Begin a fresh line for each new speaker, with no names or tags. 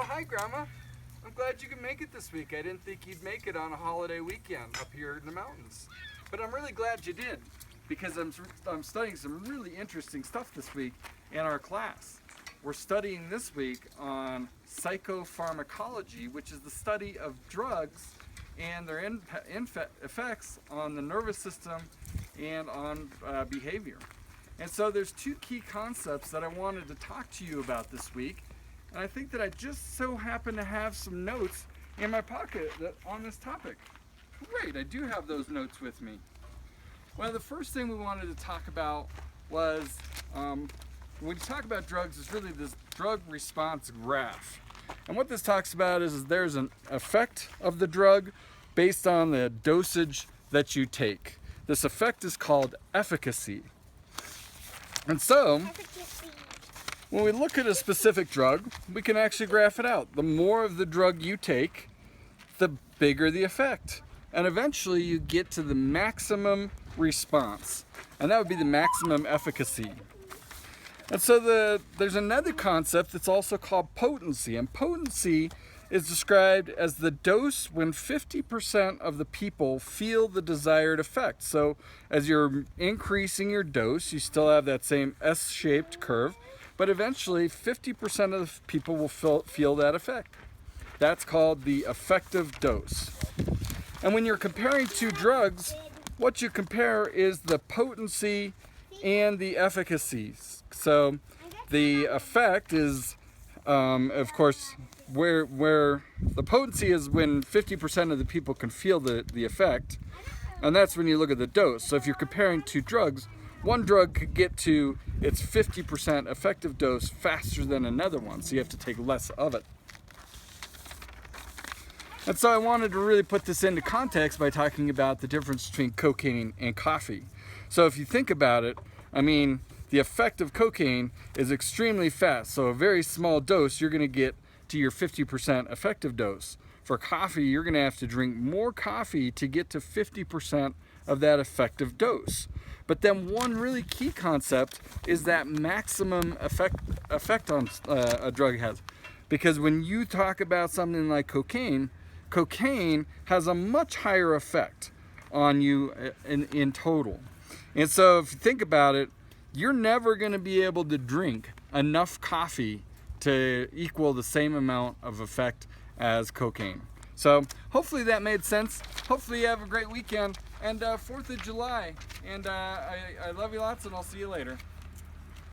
Oh, hi, Grandma. I'm glad you could make it this week. I didn't think you'd make it on a holiday weekend up here in the mountains. But I'm really glad you did, because I'm studying some really interesting stuff this week in our class. We're studying this week on psychopharmacology, which is the study of drugs and their effects on the nervous system and on behavior. And so there's two key concepts that I wanted to talk to you about this week. And I think that I just so happen to have some notes in my pocket on this topic. Great, I do have those notes with me. Well, the first thing we wanted to talk about was, when you talk about drugs, is really this drug response graph. And what this talks about is there's an effect of the drug based on the dosage that you take. This effect is called efficacy. And so, when we look at a specific drug, we can actually graph it out. The more of the drug you take, the bigger the effect. And eventually you get to the maximum response. And that would be the maximum efficacy. And so there's another concept that's also called potency. And potency is described as the dose when 50% of the people feel the desired effect. So as you're increasing your dose, you still have that same S-shaped curve, but eventually 50% of the people will feel that effect. That's called the effective dose. And when you're comparing two drugs, what you compare is the potency and the efficacies. So the effect is, of course, where the potency is when 50% of the people can feel the effect, and that's when you look at the dose. So if you're comparing two drugs, one drug could get to its 50% effective dose faster than another one, so you have to take less of it. And so I wanted to really put this into context by talking about the difference between cocaine and coffee. So if you think about it, I mean, the effect of cocaine is extremely fast. So a very small dose, you're going to get to your 50% effective dose. For coffee, you're going to have to drink more coffee to get to 50% of that effective dose. But then one really key concept is that maximum effect on a drug has. Because when you talk about something like cocaine has a much higher effect on you in total. And so if you think about it, you're never going to be able to drink enough coffee to equal the same amount of effect as cocaine. So hopefully that made sense. Hopefully you have a great weekend and 4th of July. And I love you lots, and I'll see you later.